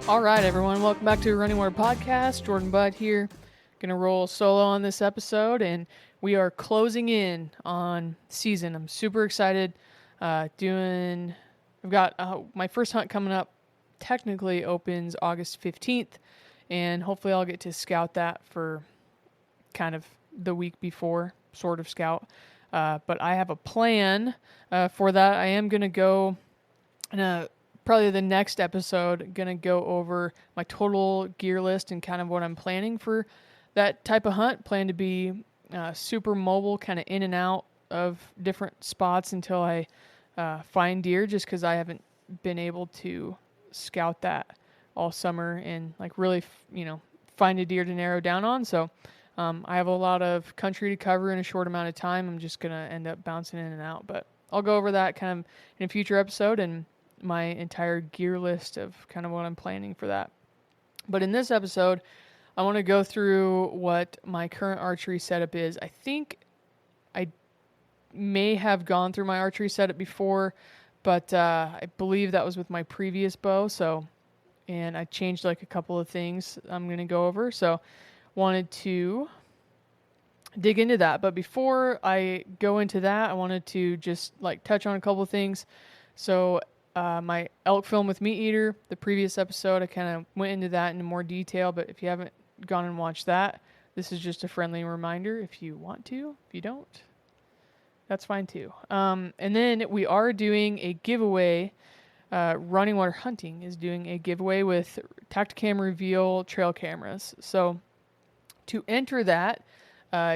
All right, everyone, welcome back to the Running Water Podcast. Jordan Budd here. Gonna roll solo on this episode, and we are closing in on season. I'm super excited. I've got my first hunt coming up. Technically opens August 15th, and hopefully I'll get to scout that for kind of the week before, sort of scout. But I have a plan for that. I am gonna go probably the next episode, going to go over my total gear list and kind of what I'm planning for that type of hunt. Plan to be super mobile, kind of in and out of different spots until I find deer, just because I haven't been able to scout that all summer and like really, find a deer to narrow down on. So I have a lot of country to cover in a short amount of time. I'm just going to end up bouncing in and out, but I'll go over that kind of in a future episode and my entire gear list of kind of what I'm planning for that. But in this episode, I want to go through what my current archery setup is. I think I may have gone through my archery setup before, but I believe that was with my previous bow. And I changed like a couple of things I'm going to go over. So wanted to dig into that. But before I go into that, I wanted to just like touch on a couple of things. So my elk film with meat eater, the previous episode, I kind of went into that in more detail, but if you haven't gone and watched that, this is just a friendly reminder if you want to. If you don't, that's fine too. And then we are doing a giveaway. Running Water Hunting is doing a giveaway with Tacticam Reveal trail cameras. So to enter that,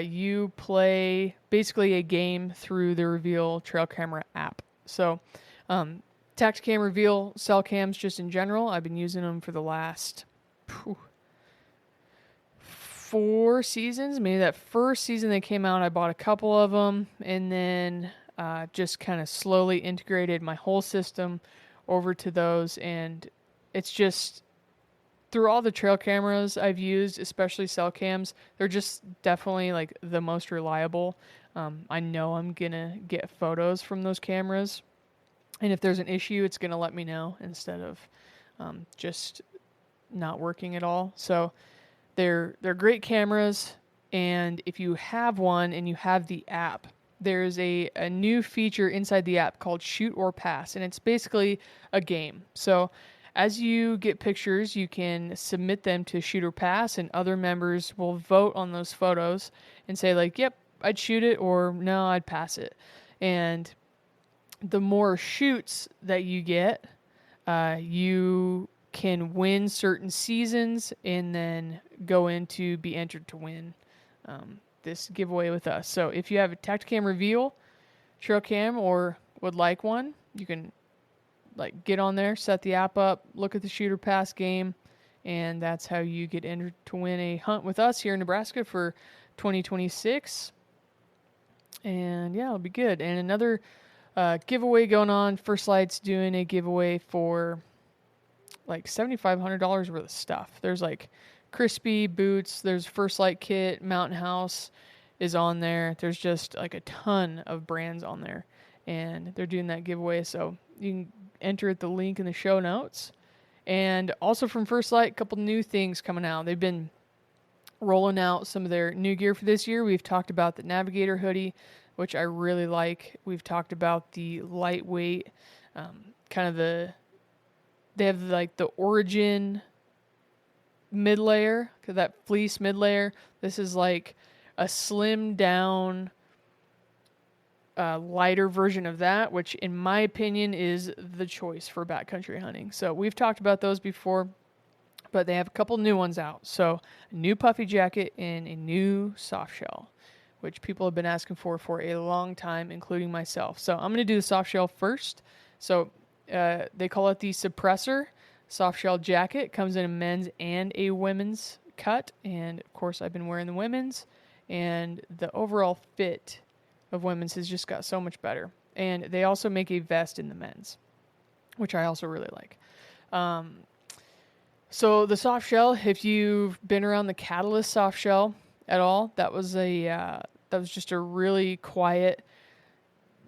you play basically a game through the Reveal trail camera app. So Tacticam Reveal cell cams just in general, I've been using them for the last 4 seasons. Maybe that first season they came out, I bought a couple of them, and then just kind of slowly integrated my whole system over to those. And it's just, through all the trail cameras I've used, especially cell cams, they're just definitely like the most reliable. I know I'm going to get photos from those cameras. And if there's an issue, it's going to let me know instead of just not working at all. So they're great cameras. And if you have one and you have the app, there's a new feature inside the app called Shoot or Pass. And it's basically a game. So as you get pictures, you can submit them to Shoot or Pass, and other members will vote on those photos and say like, yep, I'd shoot it, or no, I'd pass it. And the more shoots that you get, you can win certain seasons and then go in to be entered to win this giveaway with us. So if you have a Tacticam Reveal trail cam or would like one, you can like get on there, set the app up, look at the Shoot or Pass game, and that's how you get entered to win a hunt with us here in Nebraska for 2026. And yeah, it'll be good. And another giveaway going on. First Lite's doing a giveaway for like $7,500 worth of stuff. There's like crispy boots. There's First Lite kit. Mountain House is on there. There's just like a ton of brands on there, and they're doing that giveaway. So you can enter at the link in the show notes. And also from First Lite, a couple new things coming out. They've been rolling out some of their new gear for this year. We've talked about the Navigator hoodie, which I really like. We've talked about the lightweight, they have like the Origin mid layer, that fleece mid layer. This is like a slim down, lighter version of that, which in my opinion is the choice for backcountry hunting. So we've talked about those before, but they have a couple new ones out. So a new puffy jacket and a new soft shell, which people have been asking for a long time, including myself. So I'm going to do the soft shell first. So they call it the Suppressor soft shell jacket. Comes in a men's and a women's cut. And of course, I've been wearing the women's, and the overall fit of women's has just got so much better. And they also make a vest in the men's, which I also really like. So the soft shell, if you've been around the Catalyst soft shell at all, that was just a really quiet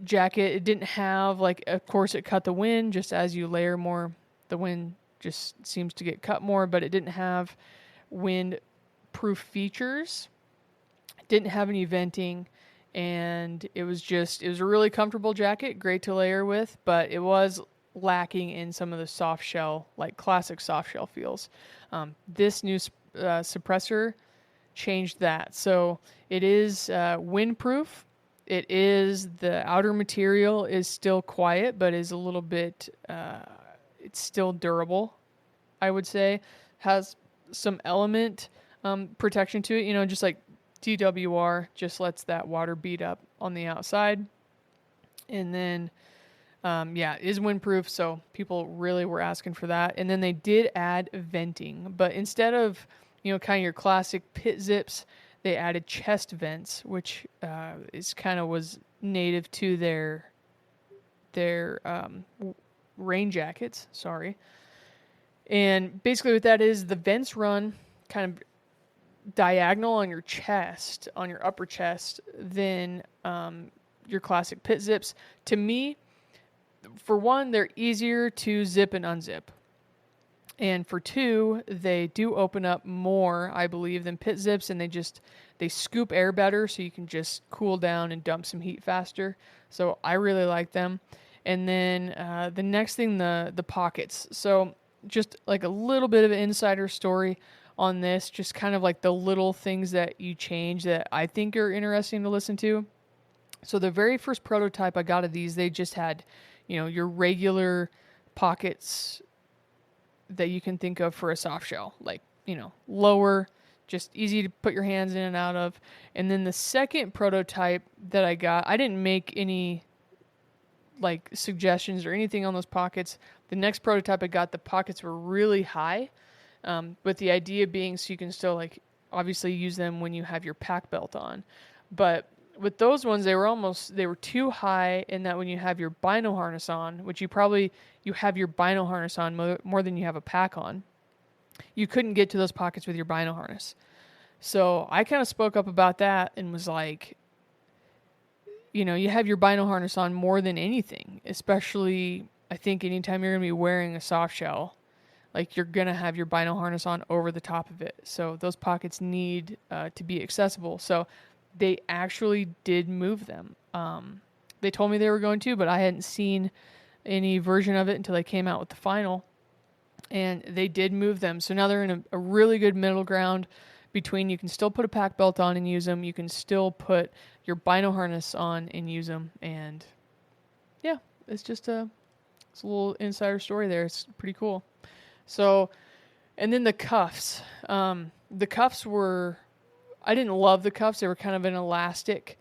jacket. It didn't have, like, of course it cut the wind just as you layer more, the wind just seems to get cut more, but it didn't have wind-proof features. It didn't have any venting, and it was a really comfortable jacket, great to layer with, but it was lacking in some of the soft shell, like classic soft shell feels. This new suppressor changed that. So it is windproof. It is, the outer material is still quiet, but is a little bit, it's still durable, I would say. Has some element protection to it, just like DWR just lets that water bead up on the outside. And then, it is windproof, so people really were asking for that. And then they did add venting, but instead of, kind of your classic pit zips, they added chest vents, which was native to their rain jackets. Sorry. And basically what that is, the vents run kind of diagonal on your chest, on your upper chest, than your classic pit zips. To me, for one, they're easier to zip and unzip. And for two, they do open up more, I believe, than pit zips, and they scoop air better, so you can just cool down and dump some heat faster. So I really like them. And then the next thing, the pockets. So just like a little bit of an insider story on this, just kind of like the little things that you change that I think are interesting to listen to. So the very first prototype I got of these, they just had, your regular pockets that you can think of for a soft shell, like, lower, just easy to put your hands in and out of. And then the second prototype that I got, I didn't make any like suggestions or anything on those pockets. The next prototype I got, the pockets were really high, but the idea being so you can still like obviously use them when you have your pack belt on. But with those ones, they were too high in that when you have your bino harness on, which you have your bino harness on more than you have a pack on, you couldn't get to those pockets with your bino harness. So I kind of spoke up about that and was like, you have your bino harness on more than anything, especially I think anytime you're going to be wearing a soft shell, like you're going to have your bino harness on over the top of it. So those pockets need to be accessible. So they actually did move them. They told me they were going to, but I hadn't seen any version of it until they came out with the final. And they did move them. So now they're in a really good middle ground between you can still put a pack belt on and use them. You can still put your bino harness on and use them. And yeah, it's a little insider story there. It's pretty cool. So, and then the cuffs. The cuffs I didn't love the cuffs. They were kind of an elastic,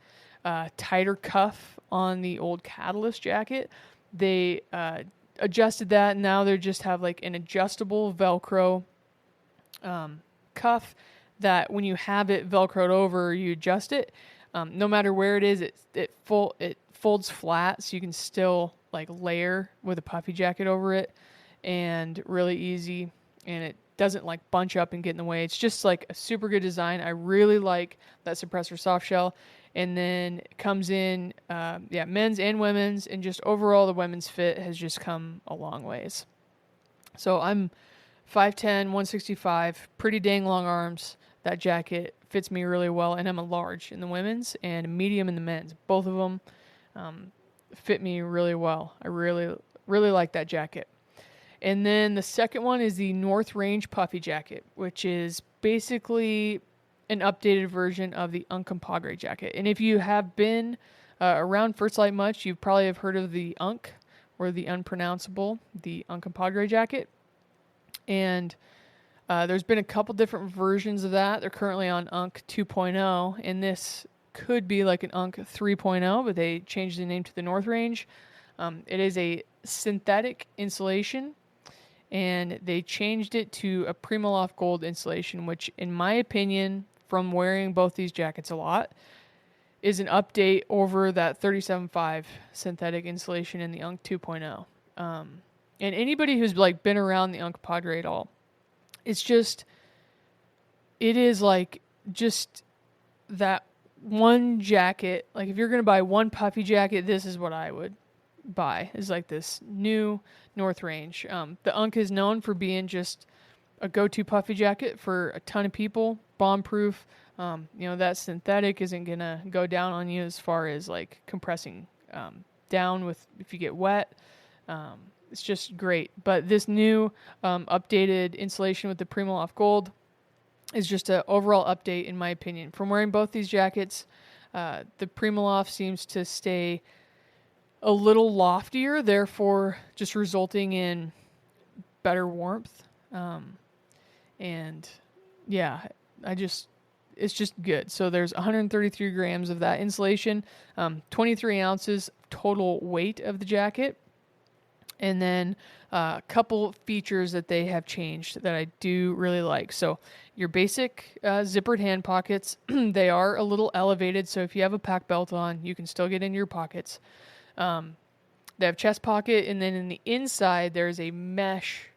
tighter cuff on the old Catalyst jacket. They adjusted that, and now they just have like an adjustable Velcro cuff that when you have it Velcroed over, you adjust it. No matter where it is, it folds flat, so you can still like layer with a puffy jacket over it, and really easy, and it doesn't like bunch up and get in the way. It's just like a super good design. I really like that suppressor soft shell. And then it comes in, men's and women's, and just overall the women's fit has just come a long ways. So I'm 5'10", 165, pretty dang long arms. That jacket fits me really well, and I'm a large in the women's and a medium in the men's. Both of them fit me really well. I really, really like that jacket. And then the second one is the North Range Puffy Jacket, which is basically an updated version of the Unkompadre jacket. And if you have been around First Lite much, you probably have heard of the Unk, or the unpronounceable, the Unkompadre jacket. And there's been a couple different versions of that. They're currently on Unk 2.0, and this could be like an Unk 3.0, but they changed the name to the North Range. It is a synthetic insulation, and they changed it to a Primaloft Gold insulation, which in my opinion, from wearing both these jackets a lot, is an update over that 37.5 synthetic insulation in the Unk 2.0. And anybody who's like been around the Unkompadre at all, it is like just that one jacket. Like if you're going to buy one puffy jacket, this is what I would buy. Is like this new North Range. The Unk is known for being just a go-to puffy jacket for a ton of people, bomb-proof. That synthetic isn't going to go down on you as far as like compressing down with if you get wet. It's just great. But this new updated insulation with the Primaloft Gold is just an overall update, in my opinion. From wearing both these jackets, the Primaloft seems to stay a little loftier, therefore just resulting in better warmth. And yeah, it's just good. So there's 133 grams of that insulation, 23 ounces total weight of the jacket. And then a couple features that they have changed that I do really like. So your basic zippered hand pockets, they are a little elevated. So if you have a pack belt on, you can still get into your pockets. They have chest pocket, and then in the inside, there's a mesh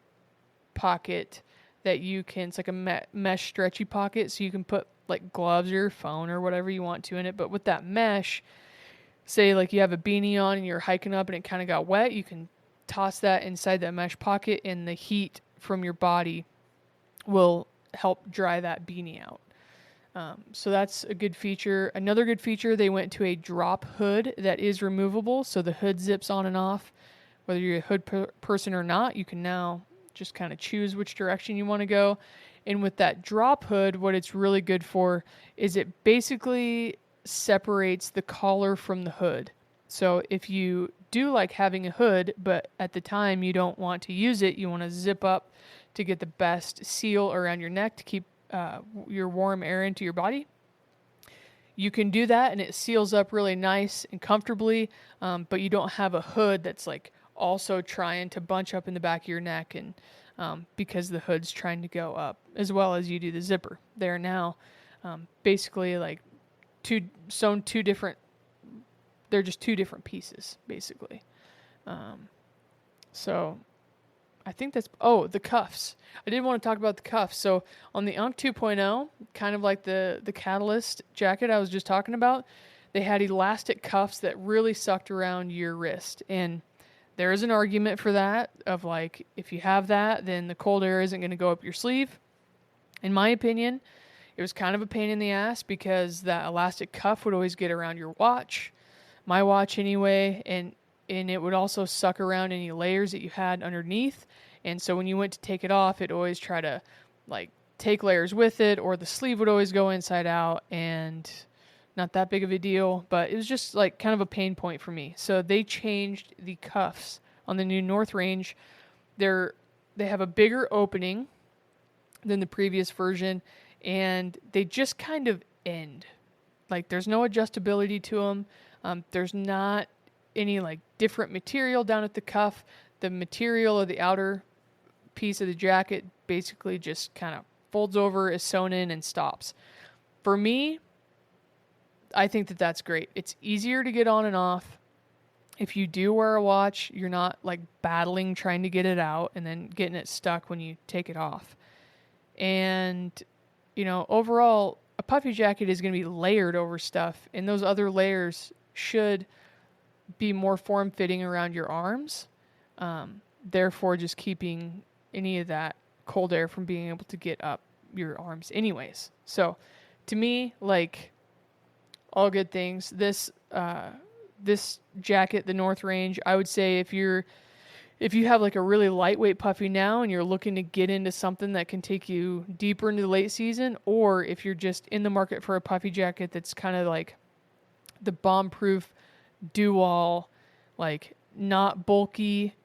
pocket that you can, it's like a mesh stretchy pocket. So you can put like gloves or your phone or whatever you want to in it. But with that mesh, say like you have a beanie on and you're hiking up and it kind of got wet, you can toss that inside that mesh pocket, and the heat from your body will help dry that beanie out. So that's a good feature. Another good feature, they went to a drop hood that is removable. So the hood zips on and off. Whether you're a hood person or not, you can now just kind of choose which direction you want to go. And with that drop hood, what it's really good for is it basically separates the collar from the hood. So if you do like having a hood, but at the time you don't want to use it, you want to zip up to get the best seal around your neck to keep your warm air into your body, you can do that, and it seals up really nice and comfortably, but you don't have a hood that's like also trying to bunch up in the back of your neck, and because the hood's trying to go up as well as you do the zipper. They're now basically like two different, they're just two different pieces, basically. So I think that's, the cuffs. I did want to talk about the cuffs. So on the Unk 2.0, kind of like the Catalyst jacket I was just talking about, they had elastic cuffs that really sucked around your wrist. And there is an argument for that, of like, if you have that, then the cold air isn't going to go up your sleeve. In my opinion, it was kind of a pain in the ass because that elastic cuff would always get around your watch, my watch anyway, and it would also suck around any layers that you had underneath. And so when you went to take it off, it always try to like take layers with it, or the sleeve would always go inside out, and not that big of a deal, but it was just like kind of a pain point for me. So they changed the cuffs on the new North Range. They have a bigger opening than the previous version, and they just kind of end. Like there's no adjustability to them. There's not any like different material down at the cuff. The material of the outer piece of the jacket basically just kind of folds over, is sewn in, and stops. For me, I think that that's great. It's easier to get on and off. If you do wear a watch, you're not like battling trying to get it out and then getting it stuck when you take it off. And, overall, a puffy jacket is going to be layered over stuff, and those other layers should be more form-fitting around your arms, therefore just keeping any of that cold air from being able to get up your arms anyways. So, to me, like, all good things. This jacket, the North Range, I would say if you have like a really lightweight puffy now and you're looking to get into something that can take you deeper into the late season, or if you're just in the market for a puffy jacket that's kind of like the bomb-proof do-all, like not bulky,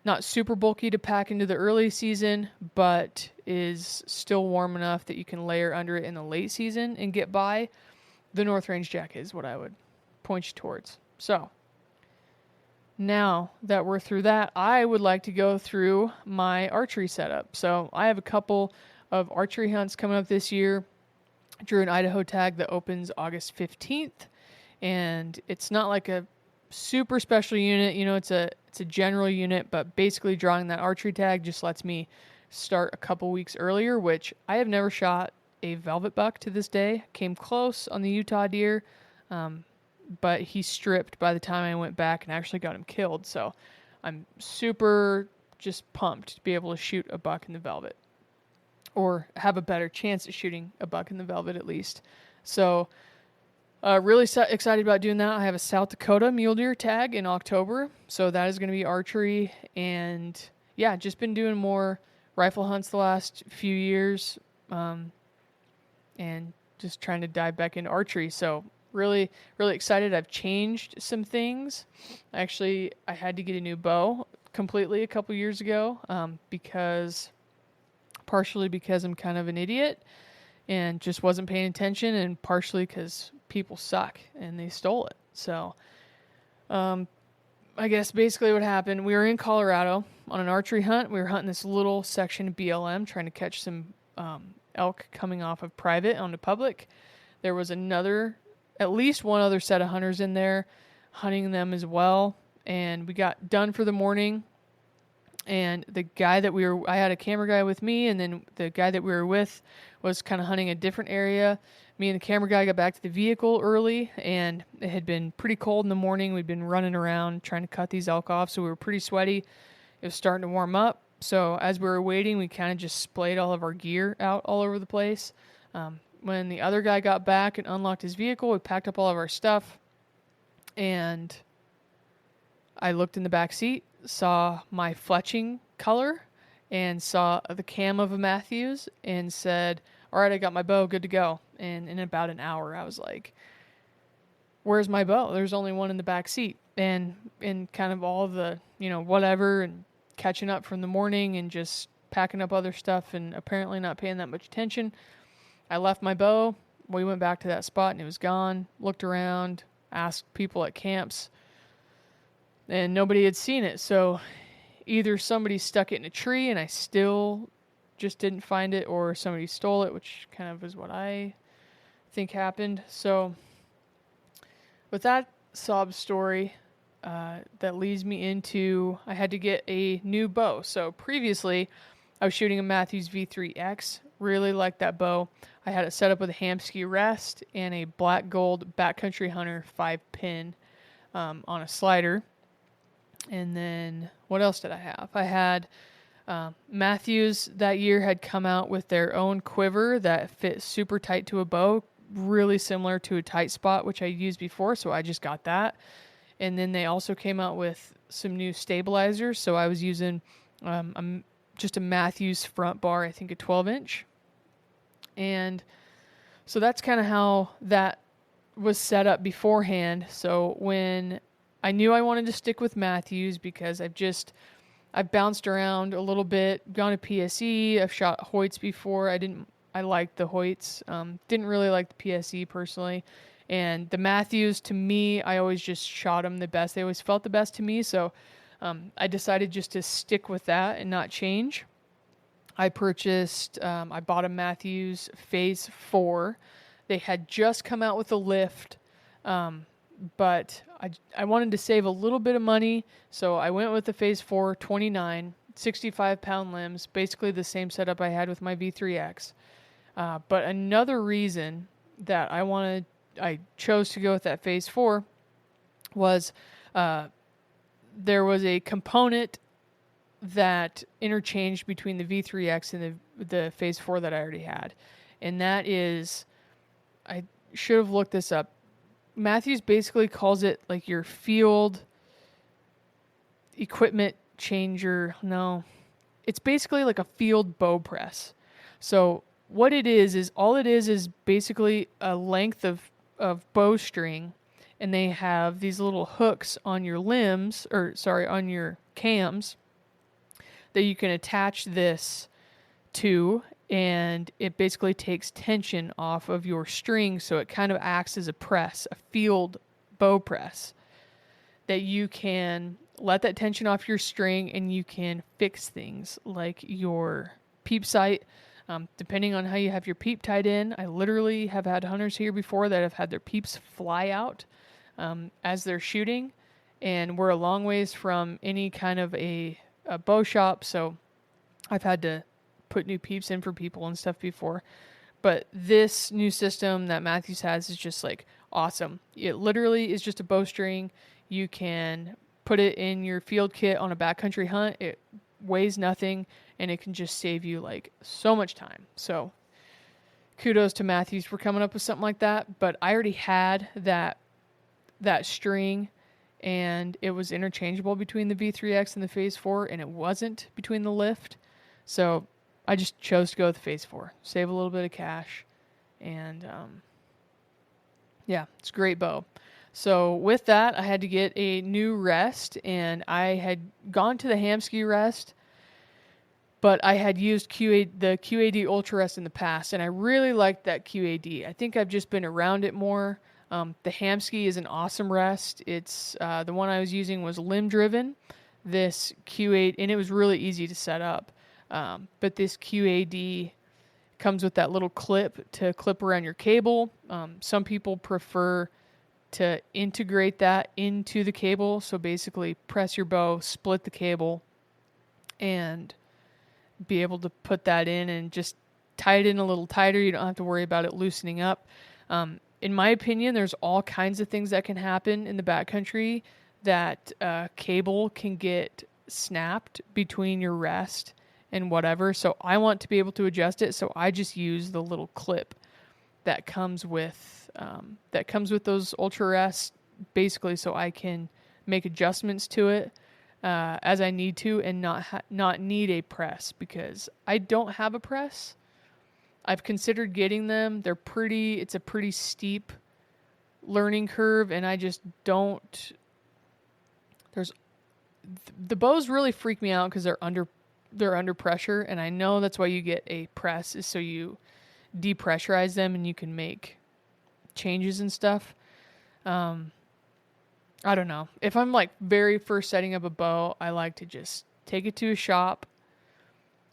not super bulky to pack into the early season, but is still warm enough that you can layer under it in the late season and get by, the North Range jacket is what I would point you towards. So, now that we're through that, I would like to go through my archery setup. So, I have a couple of archery hunts coming up this year. Drew an Idaho tag that opens August 15th. And it's not like a super special unit, it's a general unit, but basically drawing that archery tag just lets me start a couple weeks earlier, which I have never shot a velvet buck to this day. Came close on the Utah deer, but he stripped by the time I went back and actually got him killed. So I'm super just pumped to be able to shoot a buck in the velvet, or have a better chance at shooting a buck in the velvet at least. So really excited about doing that. I have a South Dakota mule deer tag in October, so that is going to be archery. And yeah, just been doing more rifle hunts the last few years, and just trying to dive back into archery. So really, really excited. I've changed some things. Actually, I had to get a new bow completely a couple years ago, partially because I'm kind of an idiot and just wasn't paying attention, and partially because people suck and they stole it. So I guess basically what happened, we were in Colorado on an archery hunt. We were hunting this little section of BLM, trying to catch some elk coming off of private onto public. There was at least one other set of hunters in there hunting them as well. And we got done for the morning. And the guy I had a camera guy with me, and then the guy that we were with was kind of hunting a different area. Me and the camera guy got back to the vehicle early, and it had been pretty cold in the morning. We'd been running around trying to cut these elk off, so we were pretty sweaty. It was starting to warm up. So as we were waiting, we kind of just splayed all of our gear out all over the place. When the other guy got back and unlocked his vehicle, we packed up all of our stuff, and I looked in the back seat, saw my fletching color, and saw the cam of a Mathews, and said, all right, I got my bow, good to go. And in about an hour, I was like, where's my bow? There's only one in the back seat. And in kind of all the, whatever, and catching up from the morning and just packing up other stuff and apparently not paying that much attention, I left my bow. We went back to that spot and it was gone. Looked around, asked people at camps, and nobody had seen it. So either somebody stuck it in a tree and I still just didn't find it, or somebody stole it, which kind of is what I think happened. So with that sob story, that leads me into, I had to get a new bow. So previously I was shooting a Mathews V3X. Really liked that bow. I had it set up with a Hamskea rest and a black gold Backcountry Hunter 5-pin on a slider. And then what else did I have? I had Mathews that year had come out with their own quiver that fit super tight to a bow, really similar to a tight spot, which I used before, so I just got that. And then they also came out with some new stabilizers, so I was using just a Mathews front bar, I think a 12-inch. And so that's kind of how that was set up beforehand. So when I knew I wanted to stick with Mathews, because I've bounced around a little bit, gone to PSE, I've shot Hoyts before. I liked the Hoyts. Didn't really like the PSE personally. And the Mathews, to me, I always just shot them the best. They always felt the best to me. So I decided just to stick with that and not change. I bought a Mathews Phase 4. They had just come out with a lift, but I wanted to save a little bit of money, so I went with the Phase 4 29, 65-pound limbs, basically the same setup I had with my V3X. But another reason that I chose to go with that Phase 4 was there was a component that interchanged between the V3X and the Phase 4 that I already had. And that is, I should have looked this up. Mathews basically calls it like your field equipment changer. No, it's basically like a field bow press. So what it is all it is basically a length of bowstring, and they have these little hooks on your on your cams that you can attach this to, and it basically takes tension off of your string, so it kind of acts as a press, a field bow press, that you can let that tension off your string and you can fix things like your peep sight. Depending on how you have your peep tied in, I literally have had hunters here before that have had their peeps fly out as they're shooting, and we're a long ways from any kind of a bow shop, so I've had to put new peeps in for people and stuff before. But this new system that Mathews has is just like awesome. It literally is just a bowstring. You can put it in your field kit on a backcountry hunt. It weighs nothing, and it can just save you like so much time. So kudos to Mathews for coming up with something like that. But I already had that string, and it was interchangeable between the V3X and the Phase 4, and it wasn't between the lift. So I just chose to go with the Phase 4, save a little bit of cash, and yeah, it's a great bow. So with that, I had to get a new rest, and I had gone to the Hamskea rest, but I had used the QAD Ultrarest in the past, and I really liked that QAD. I think I've just been around it more. The Hamskea is an awesome rest. It's the one I was using was limb driven. This QAD, and it was really easy to set up. But this QAD comes with that little clip to clip around your cable. Some people prefer to integrate that into the cable. So basically press your bow, split the cable, and be able to put that in and just tie it in a little tighter. You don't have to worry about it loosening up. In my opinion, there's all kinds of things that can happen in the backcountry that cable can get snapped between your rest and whatever. So I want to be able to adjust it. So I just use the little clip that comes with those Ultrarests, basically, so I can make adjustments to it as I need to, and not need a press, because I don't have a press. I've considered getting them. It's a pretty steep learning curve, and I just don't. The bows really freak me out because they're under pressure, and I know that's why you get a press, is so you depressurize them and you can make changes and stuff. I don't know. If I'm like very first setting up a bow, I like to just take it to a shop,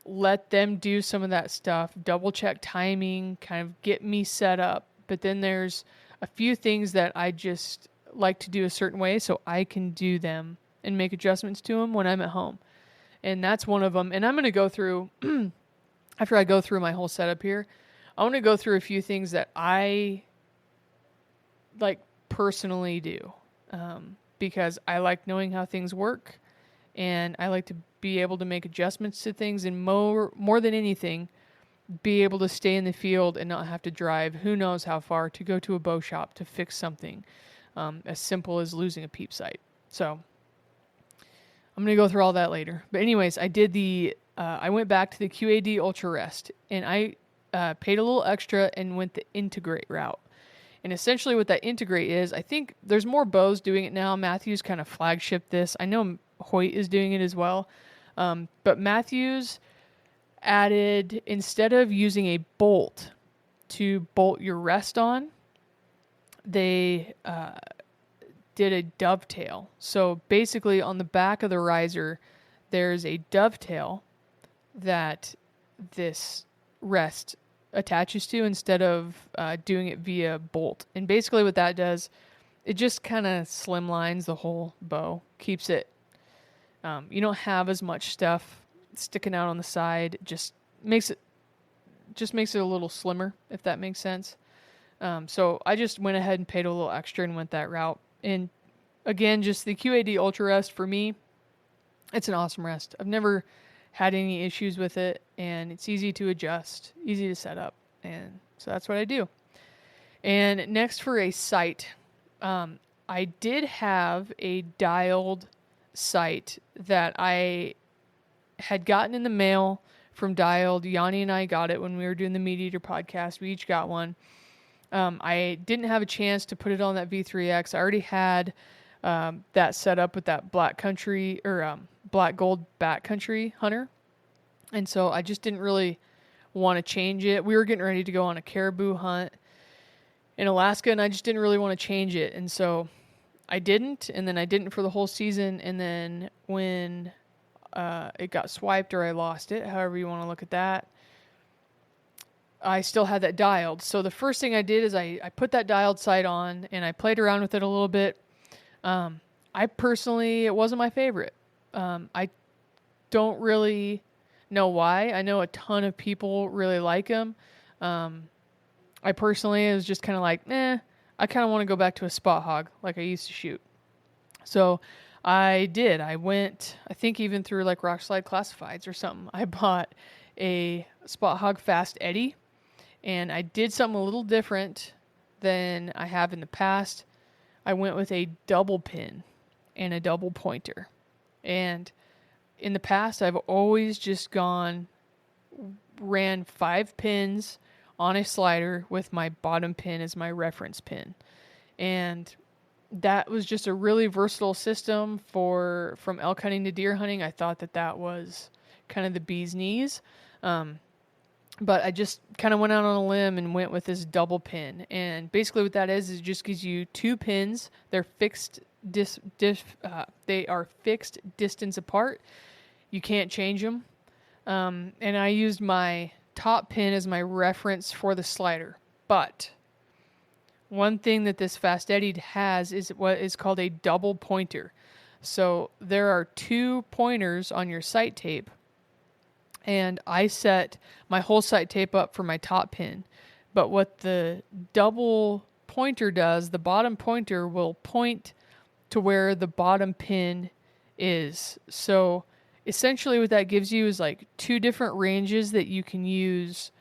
let them do some of that stuff, double check timing, kind of get me set up. But then there's a few things that I just like to do a certain way so I can do them and make adjustments to them when I'm at home. And that's one of them. And I'm going to go through, after I go through my whole setup here, I want to go through a few things that I like personally do, because I like knowing how things work, and I like to be able to make adjustments to things, and more than anything, be able to stay in the field and not have to drive who knows how far to go to a bow shop to fix something as simple as losing a peep sight. So I'm going to go through all that later. But anyways, I went back to the QAD Ultrarest, and I paid a little extra and went the Integrate route. And essentially what that Integrate is, I think there's more bows doing it now. Mathews kind of flagship this. I know Hoyt is doing it as well. But Mathews added, instead of using a bolt to bolt your rest on, they did a dovetail. So basically on the back of the riser, there's a dovetail that this rest attaches to, instead of doing it via bolt. And basically what that does, it just kind of slimlines the whole bow, keeps it, you don't have as much stuff sticking out on the side. Just makes it a little slimmer, if that makes sense. So I just went ahead and paid a little extra and went that route. And again, just the QAD Ultrarest, for me, it's an awesome rest. I've never had any issues with it, and it's easy to adjust, easy to set up, and so that's what I do. And next, for a sight, I did have a dialed sight that I had gotten in the mail from Dialed. Yanni and I got it when we were doing the Meat Eater podcast. We each got one. I didn't have a chance to put it on that V3X. I already had that set up with that black gold backcountry hunter, and so I just didn't really want to change it. We were getting ready to go on a caribou hunt in Alaska, and I just didn't really want to change it, and so I didn't. And then I didn't for the whole season. And then when it got swiped, or I lost it, however you want to look at that, I still had that dialed. So the first thing I did is I put that dialed sight on, and I played around with it a little bit. I personally, it wasn't my favorite. I don't really know why. I know a ton of people really like them. I personally was just kind of like, I kind of want to go back to a spot hog like I used to shoot. So I did. I went, I think even through like Rock Slide Classifieds or something. I bought a Spot Hogg Fast Eddie, and I did something a little different than I have in the past. I went with a double pin and a double pointer. And in the past, I've always just ran 5 pins on a slider with my bottom pin as my reference pin. And that was just a really versatile system from elk hunting to deer hunting. I thought that was kind of the bee's knees. But I just kind of went out on a limb and went with this double pin. And basically what that is it just gives you 2 pins. They're fixed they are fixed distance apart. You can't change them. And I used my top pin as my reference for the slider. But one thing that this Fast Eddie has is what is called a double pointer. So there are 2 pointers on your sight tape. And I set my whole sight tape up for my top pin. But what the double pointer does, the bottom pointer will point to where the bottom pin is. So essentially what that gives you is like 2 different ranges that you can use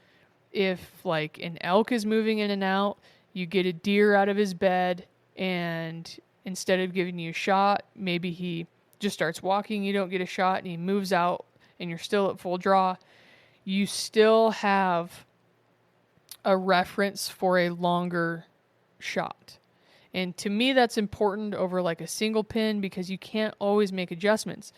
if like an elk is moving in and out, you get a deer out of his bed, and instead of giving you a shot, maybe he just starts walking, you don't get a shot, and he moves out and you're still at full draw. You still have a reference for a longer shot. And to me, that's important over like a single pin because you can't always make adjustments.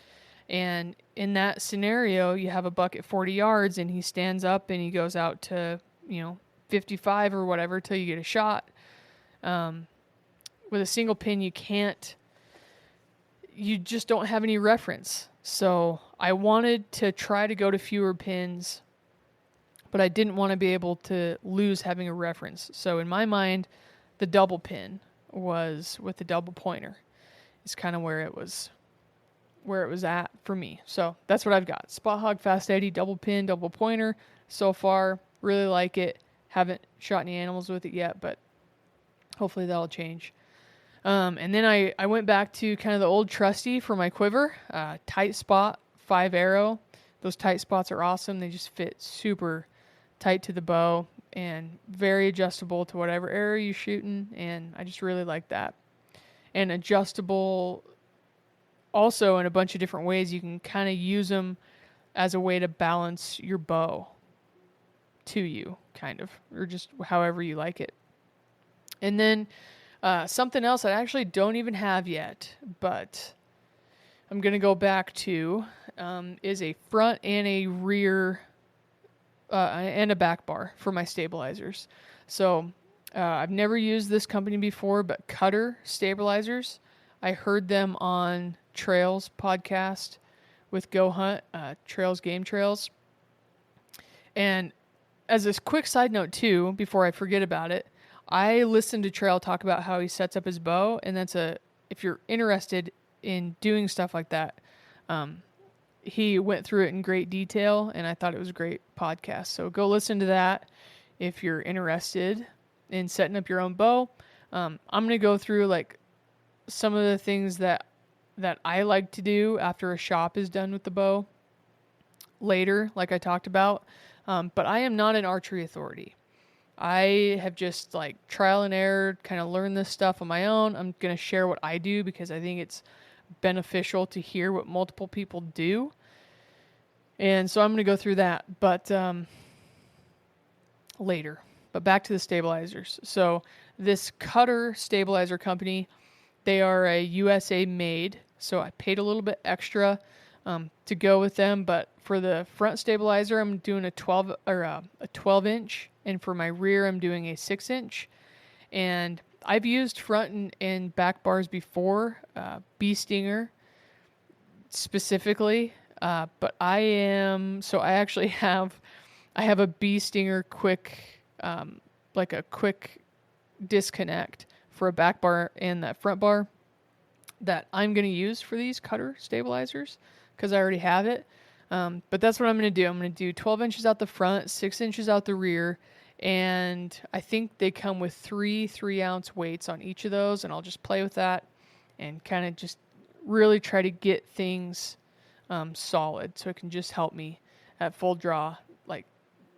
And in that scenario, you have a buck at 40 yards and he stands up and he goes out to, 55 or whatever till you get a shot. With a single pin, you just don't have any reference. So I wanted to try to go to fewer pins, but I didn't want to be able to lose having a reference. So in my mind, the double pin was with the double pointer. It's kind of where it was at for me. So that's what I've got. Spot Hogg Fast Eddie, double pin, double pointer. So far, really like it. Haven't shot any animals with it yet, but hopefully that'll change. And then I went back to kind of the old trusty for my quiver, tight spot, 5 arrow. Those tight spots are awesome. They just fit super tight to the bow and very adjustable to whatever arrow you're shooting. And I just really like that. And adjustable also in a bunch of different ways. You can kind of use them as a way to balance your bow to you, kind of, or just however you like it. And then something else I actually don't even have yet, but I'm going to go back to is a front and a rear and a back bar for my stabilizers. So I've never used this company before, but Cutter Stabilizers. I heard them on Trails podcast with Go Hunt, Trails Game Trails. And as a quick side note too, before I forget about it, I listened to Trail talk about how he sets up his bow, and if you're interested in doing stuff like that, he went through it in great detail, and I thought it was a great podcast. So go listen to that if you're interested in setting up your own bow. I'm going to go through like some of the things that I like to do after a shop is done with the bow later, like I talked about. But I am not an archery authority. I have just like trial and error, kind of learned this stuff on my own. I'm going to share what I do because I think it's beneficial to hear what multiple people do. And so I'm going to go through that, but later. But back to the stabilizers. So this Cutter stabilizer company, they are a USA made. So I paid a little bit extra to go with them, but for the front stabilizer, I'm doing a 12 inch, and for my rear, I'm doing a 6 inch. And I've used front and back bars before, Bee Stinger specifically, but I have a Bee Stinger quick, like a quick disconnect for a back bar and that front bar that I'm going to use for these Cutter stabilizers because I already have it. But that's what I'm going to do. I'm going to do 12 inches out the front, 6 inches out the rear, and I think they come with 3 3-ounce weights on each of those, and I'll just play with that and kind of just really try to get things solid so it can just help me at full draw, like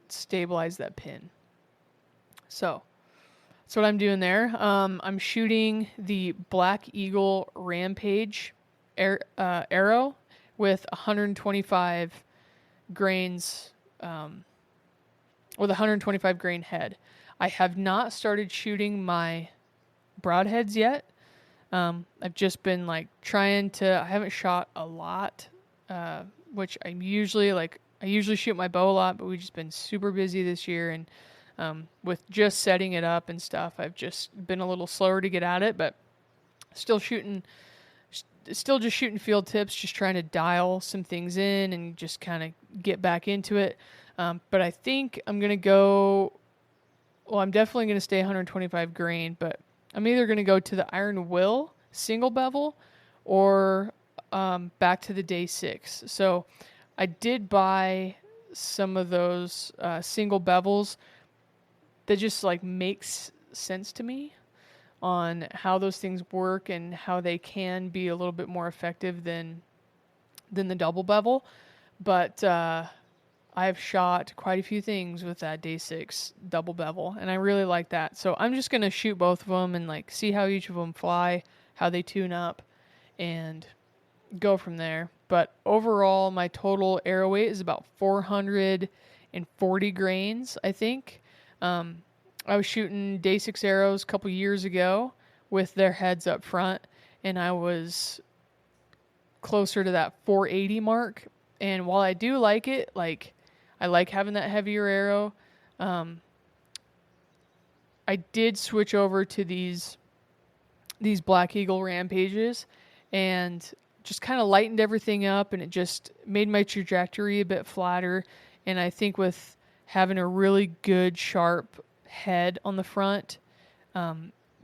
stabilize that pin. So that's what I'm doing there. I'm shooting the Black Eagle Rampage arrow with 125 grains, with a 125 grain head. I have not started shooting my broadheads yet. I've just been like I haven't shot a lot, which I usually shoot my bow a lot, but we've just been super busy this year, and with just setting it up and stuff, I've just been a little slower to get at it, but still just shooting field tips, just trying to dial some things in and just kind of get back into it. But I think I'm definitely going to stay 125 grain, but I'm either going to go to the Iron Will single bevel or back to the Day 6. So I did buy some of those single bevels that just like makes sense to me on how those things work and how they can be a little bit more effective than the double bevel. But I've shot quite a few things with that Day 6 double bevel, and I really like that. So I'm just going to shoot both of them and like see how each of them fly, how they tune up, and go from there. But overall, my total arrow weight is about 440 grains, I think. I was shooting Day 6 arrows a couple years ago with their heads up front, and I was closer to that 480 mark. And while I do like it, like I like having that heavier arrow, I did switch over to these Black Eagle Rampages and just kind of lightened everything up, and it just made my trajectory a bit flatter. And I think with having a really good sharp head on the front,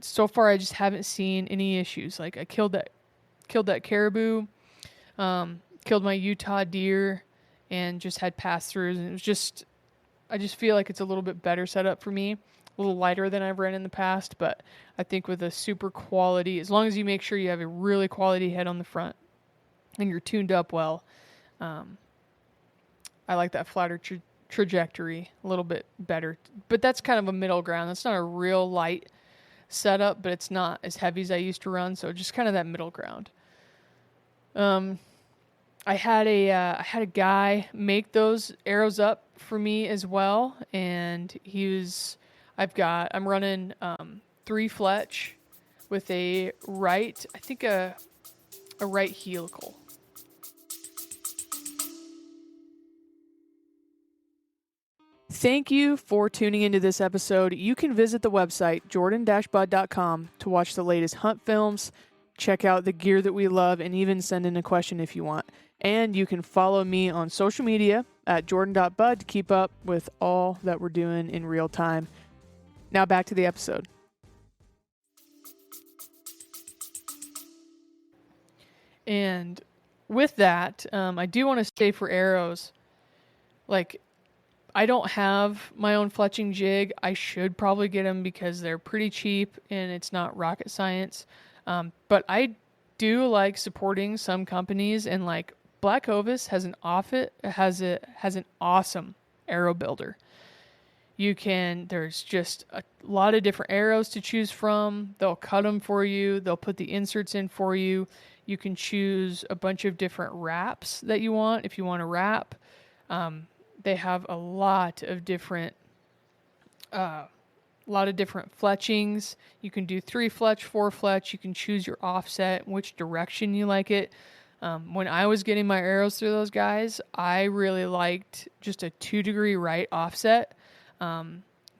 so far I just haven't seen any issues. Like I killed that caribou, killed my Utah deer, and just had pass-throughs, and I just feel like it's a little bit better setup for me, a little lighter than I've ran in the past. But I think with a super quality, as long as you make sure you have a really quality head on the front and you're tuned up well, I like that flatter trajectory a little bit better. But that's kind of a middle ground. That's not a real light setup, but it's not as heavy as I used to run, so just kind of that middle ground. I had a guy make those arrows up for me as well, and I'm running 3 Fletch with a right helical. Thank you for tuning into this episode. You can visit the website jordan-bud.com to watch the latest hunt films, check out the gear that we love, and even send in a question if you want. And you can follow me on social media at jordan.bud to keep up with all that we're doing in real time. Now back to the episode. And with that, I do want to say for arrows, like, I don't have my own fletching jig. I should probably get them because they're pretty cheap and it's not rocket science. But I do like supporting some companies, and like Black Ovis has an awesome arrow builder. There's just a lot of different arrows to choose from. They'll cut them for you. They'll put the inserts in for you. You can choose a bunch of different wraps that you want if you want to wrap. They have a lot of different fletchings. You can do 3 Fletch, 4 Fletch. You can choose your offset, which direction you like it. When I was getting my arrows through those guys, I really liked just a 2-degree right offset.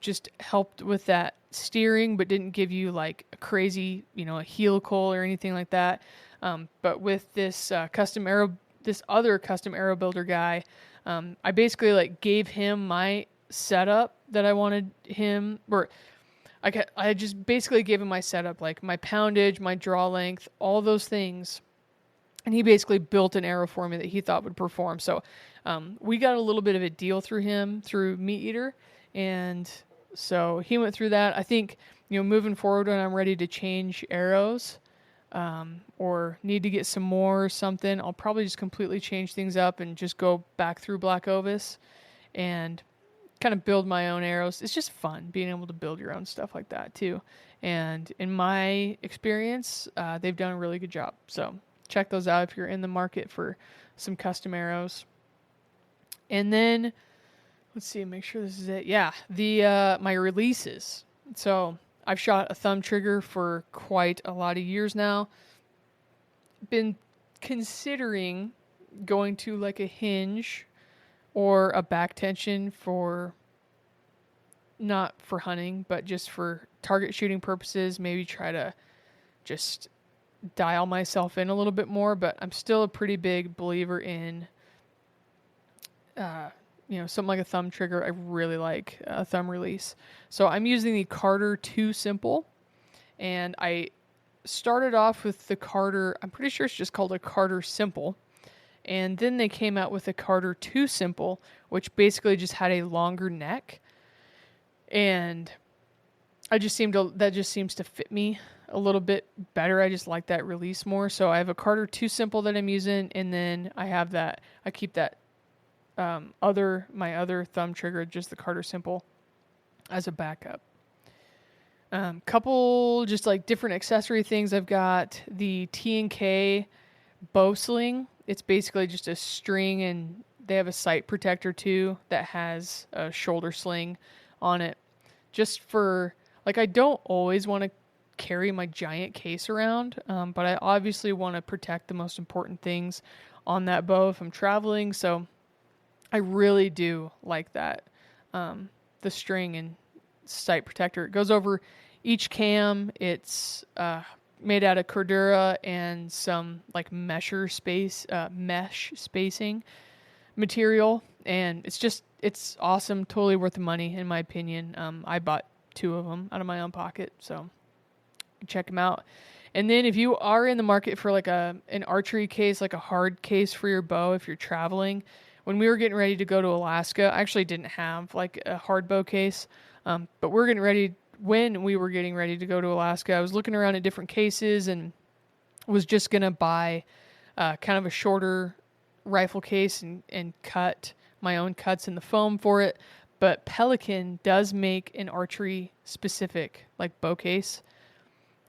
Just helped with that steering, but didn't give you like a crazy, a helical or anything like that. But with this other custom arrow builder guy, I basically like gave him my setup that I wanted him, or I just basically gave him my setup, like my poundage, my draw length, all those things. And he basically built an arrow for me that he thought would perform. So we got a little bit of a deal through him, through Meat Eater. And so he went through that. I think, moving forward when I'm ready to change arrows, or need to get some more or something, I'll probably just completely change things up and just go back through Black Ovis and kind of build my own arrows. It's just fun being able to build your own stuff like that too. And in my experience, they've done a really good job. So check those out if you're in the market for some custom arrows. And then let's see, make sure this is it. Yeah, the my releases. So I've shot a thumb trigger for quite a lot of years now. Been considering going to like a hinge or a back tension for, not for hunting, but just for target shooting purposes. Maybe try to just dial myself in a little bit more, but I'm still a pretty big believer in something like a thumb trigger. I really like a thumb release. So I'm using the Carter 2 Simple, and I started off with the Carter, I'm pretty sure it's just called a Carter Simple, and then they came out with a Carter 2 Simple, which basically just had a longer neck, and that just seems to fit me a little bit better. I just like that release more. So I have a Carter 2 Simple that I'm using, and then I keep that my other thumb trigger, just the Carter Simple, as a backup. Couple just like different accessory things. I've got the T&K bow sling. It's basically just a string, and they have a sight protector too that has a shoulder sling on it. Just for, like, I don't always want to carry my giant case around, but I obviously want to protect the most important things on that bow if I'm traveling. So I really do like that. The string and sight protector. It goes over each cam. It's made out of Cordura and some like mesh spacing material, and it's awesome. Totally worth the money in my opinion. I bought 2 of them out of my own pocket, so check them out. And then if you are in the market for like an archery case, like a hard case for your bow if you're traveling, when we were getting ready to go to Alaska, I actually didn't have like a hard bow case, but when we were getting ready to go to Alaska, I was looking around at different cases and was just going to buy kind of a shorter rifle case and cut my own cuts in the foam for it. But Pelican does make an archery specific like bow case.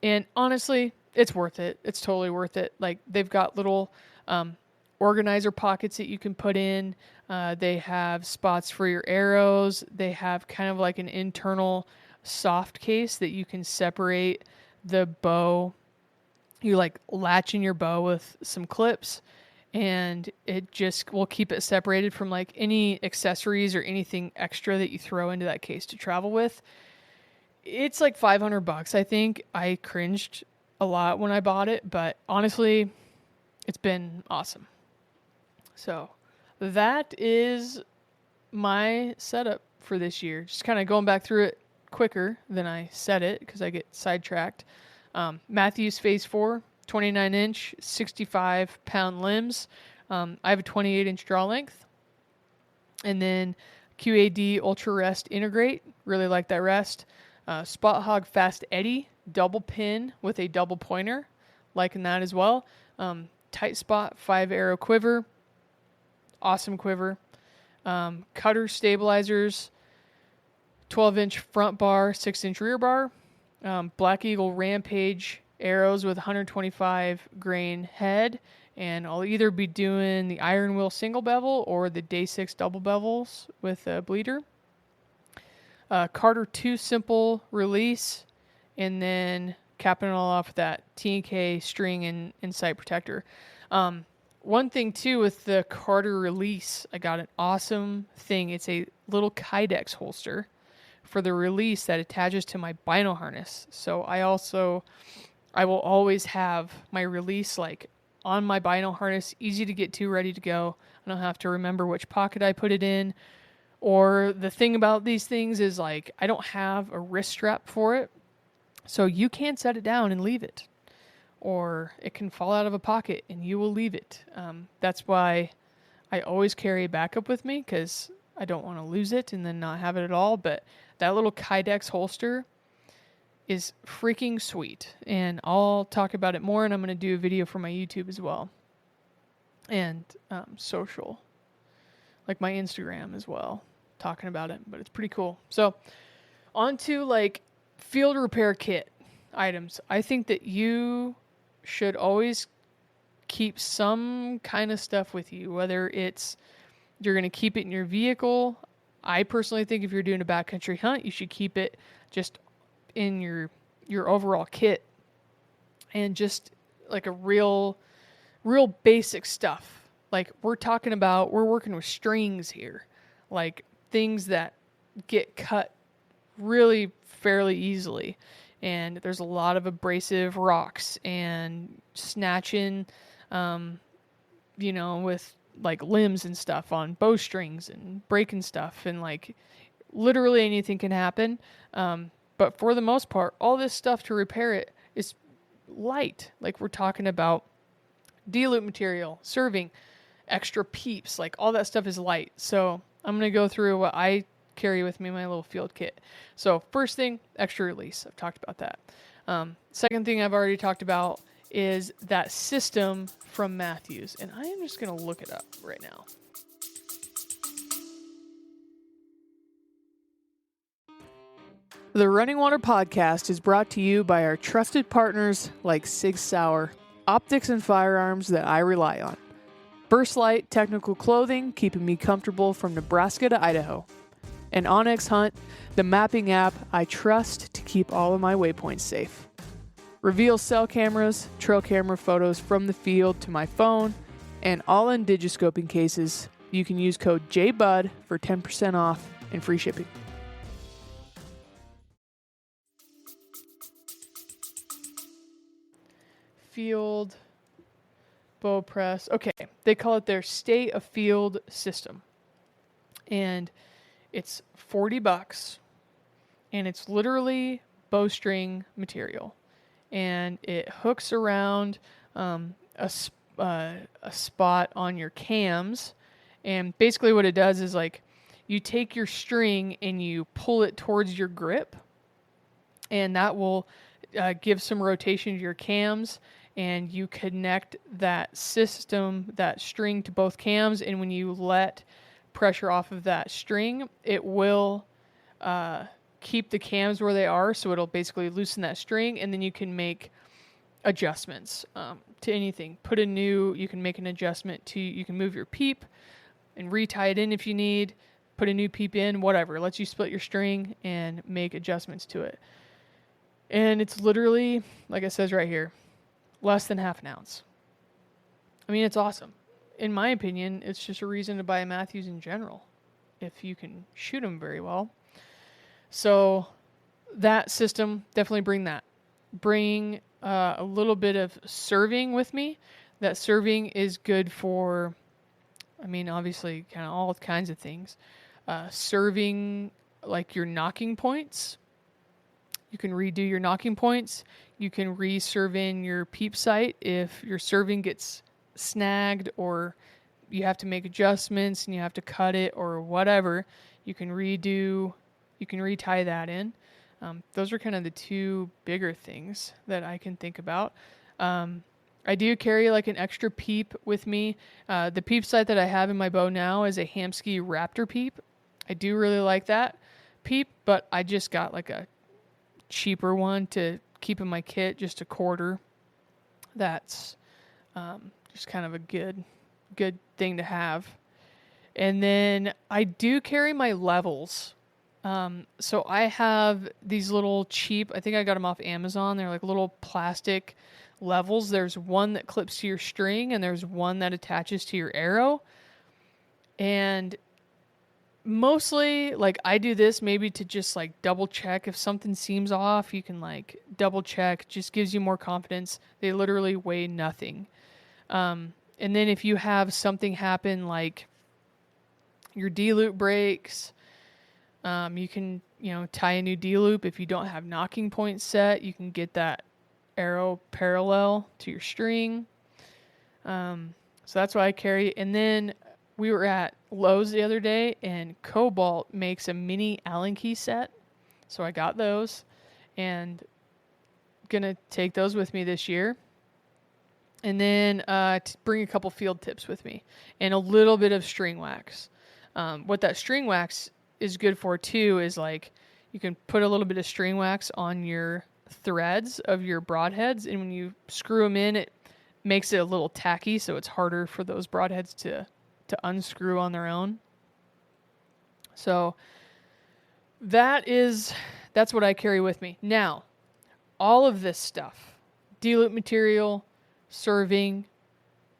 And honestly, it's worth it. It's totally worth it. Like, they've got little organizer pockets that you can put in. They have spots for your arrows. They have kind of like an internal soft case that you can separate the bow. You like latch in your bow with some clips, and it just will keep it separated from like any accessories or anything extra that you throw into that case to travel with. It's like $500, I think. I cringed a lot when I bought it, but honestly, it's been awesome. So that is my setup for this year. Just kind of going back through it quicker than I said it because I get sidetracked. Mathews Phase 4, 29-inch, 65-pound limbs. I have a 28-inch draw length. And then QAD Ultrarest Integrate. Really like that rest. Spot Hogg Fast Eddie, double pin with a double pointer. Liking that as well. Tight spot, 5-arrow quiver. Awesome quiver. Cutter stabilizers, 12-inch front bar, 6-inch rear bar. Black Eagle Rampage arrows with 125 grain head. And I'll either be doing the Iron Will single bevel or the Day 6 double bevels with a bleeder. Carter 2 Simple release, and then capping it all off with that T&K string and sight protector. One thing too with the Carter release, I got an awesome thing. It's a little Kydex holster for the release that attaches to my bino harness. So I will always have my release like on my bino harness, easy to get to, ready to go. I don't have to remember which pocket I put it in. Or the thing about these things is like I don't have a wrist strap for it, so you can't set it down and leave it, or it can fall out of a pocket and you will leave it. That's why I always carry a backup with me, because I don't want to lose it and then not have it at all. But that little Kydex holster is freaking sweet. And I'll talk about it more, and I'm going to do a video for my YouTube as well. And social, like my Instagram as well, talking about it, but it's pretty cool. So on to like field repair kit items. I think that you should always keep some kind of stuff with you, whether it's you're going to keep it in your vehicle. I personally think if you're doing a backcountry hunt, you should keep it just in your overall kit, and just like a real basic stuff. Like we're working with strings here, like things that get cut really fairly easily. And there's a lot of abrasive rocks and snatching, with like limbs and stuff on bowstrings and breaking stuff, and like literally anything can happen. But for the most part, all this stuff to repair it is light. Like we're talking about D-loop material, serving, extra peeps, like all that stuff is light. So I'm going to go through what I carry with me in my little field kit. So first thing, extra release. I've talked about that. Second thing I've already talked about is that system from Mathews. And I am just going to look it up right now. The Running Water Podcast is brought to you by our trusted partners like Sig Sauer, optics and firearms that I rely on. First Lite technical clothing, keeping me comfortable from Nebraska to Idaho. And Onyx Hunt, the mapping app I trust to keep all of my waypoints safe. Reveal cell cameras, trail camera photos from the field to my phone, and all in digiscoping cases. You can use code JBUD for 10% off and free shipping. Field bow press. Okay, they call it their state of field system. And it's $40, and it's literally bowstring material. And it hooks around a spot on your cams. And basically what it does is like you take your string and you pull it towards your grip, and that will give some rotation to your cams, and you connect that system, that string, to both cams. And when you let pressure off of that string, it will keep the cams where they are. So it'll basically loosen that string, and then you can make adjustments to anything. You can make an adjustment to, you can move your peep and retie it in if you need, put a new peep in, whatever. It lets you split your string and make adjustments to it. And it's literally, like it says right here, less than half an ounce. I mean, it's awesome. In my opinion, it's just a reason to buy a Mathews in general, if you can shoot them very well. So that system, definitely bring that. Bring a little bit of serving with me. That serving is good for, I mean, obviously kind of all kinds of things. Serving like your knocking points. You can redo your knocking points. You can re-serve in your peep sight if your serving gets snagged or you have to make adjustments and you have to cut it or whatever. You can retie that in. Those are kind of the two bigger things that I can think about. I do carry like an extra peep with me. The peep sight that I have in my bow now is a Hamskea Raptor peep. I do really like that peep, but I just got like a cheaper one to keep in my kit, just a quarter. That's just kind of a good thing to have. And then I do carry my levels. So I have these little cheap, I think I got them off Amazon. They're like little plastic levels. There's one that clips to your string, and there's one that attaches to your arrow. And mostly, like, I do this maybe to just like double check if something seems off. You can like double check, just gives you more confidence. They literally weigh nothing. And then if you have something happen, like your D-loop breaks, you can, tie a new D-loop. If you don't have knocking points set, you can get that arrow parallel to your string. So that's what I carry. And then we were at Lowe's the other day, and Kobalt makes a mini Allen key set. So I got those. And going to take those with me this year. And then bring a couple field tips with me and a little bit of string wax. What that string wax is good for too is like you can put a little bit of string wax on your threads of your broadheads, and when you screw them in, it makes it a little tacky, so it's harder for those broadheads to unscrew on their own. So that's what I carry with me. Now, all of this stuff, D-loop material, serving,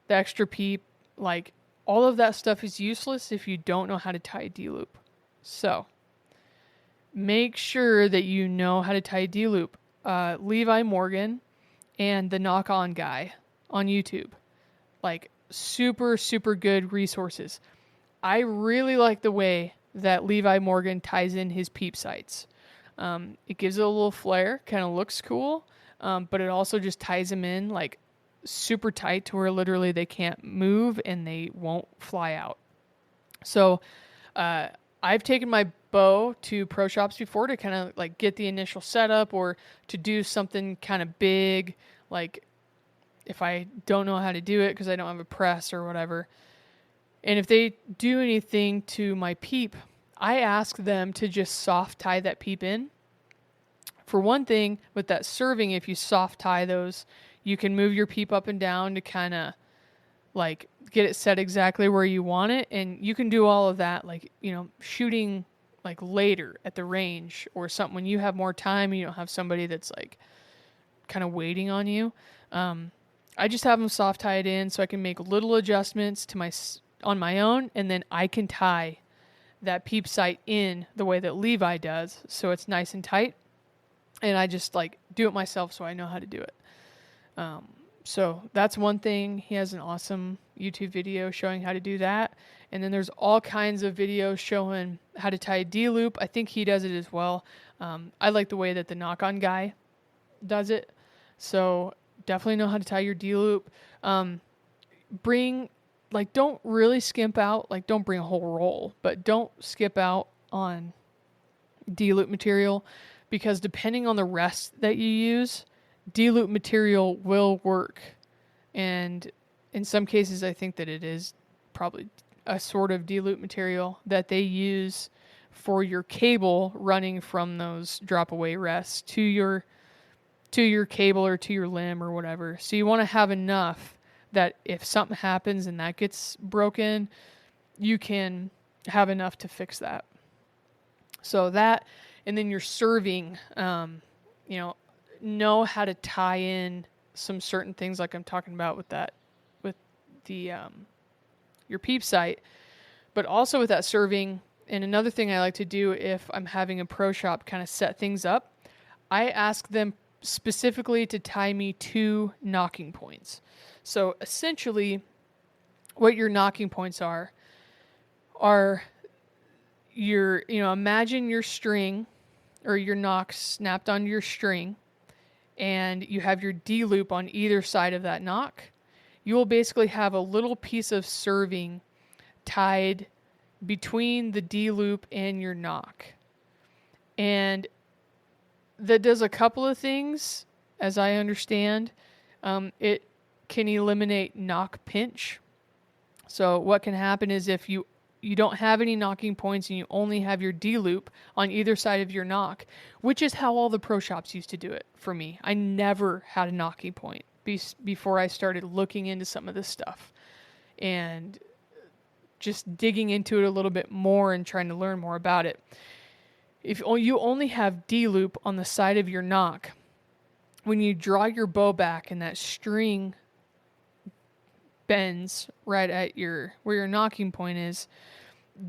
the extra peep, like all of that stuff is useless if you don't know how to tie a D-loop. So make sure that you know how to tie a D-loop. Levi Morgan and the Knock On guy on YouTube, like super, super good resources. I really like the way that Levi Morgan ties in his peep sights. It gives it a little flair, kind of looks cool, but it also just ties them in like super tight to where literally they can't move and they won't fly out. So I've taken my bow to pro shops before to kind of like get the initial setup or to do something kind of big, like if I don't know how to do it because I don't have a press or whatever. And if they do anything to my peep, I ask them to just soft tie that peep in. For one thing, with that serving, if you soft tie those, you can move your peep up and down to kind of like get it set exactly where you want it. And you can do all of that, like, you know, shooting like later at the range or something when you have more time and you don't have somebody that's like kind of waiting on you. I just have them soft tie it in so I can make little adjustments on my own, and then I can tie that peep sight in the way that Levi does, so it's nice and tight. And I just like do it myself so I know how to do it. So that's one thing. He has an awesome YouTube video showing how to do that. And then there's all kinds of videos showing how to tie a D-loop. I think he does it as well. I like the way that the knock-on guy does it. So definitely know how to tie your D-loop. Don't really skimp out. Like, don't bring a whole roll, but don't skip out on D-loop material, because depending on the rest that you use, D-loop material will work. And in some cases, I think that it is probably a sort of D-loop material that they use for your cable running from those drop-away rests to your cable or to your limb or whatever. So you want to have enough that if something happens and that gets broken, you can have enough to fix that. So that, and then you're serving, know how to tie in some certain things like I'm talking about with your peep sight, but also with that serving. And another thing I like to do if I'm having a pro shop kind of set things up, I ask them specifically to tie me 2 knocking points. So essentially what your knocking points are your, imagine your string or your knock snapped onto your string, and you have your D-loop on either side of that knock. You will basically have a little piece of serving tied between the D-loop and your knock. And that does a couple of things, as I understand. It can eliminate knock pinch. So what can happen is if you don't have any knocking points and you only have your D-loop on either side of your knock, which is how all the pro shops used to do it for me. I never had a knocking point before I started looking into some of this stuff and just digging into it a little bit more and trying to learn more about it. If you only have D-loop on the side of your knock, when you draw your bow back and that string bends right at where your knocking point is,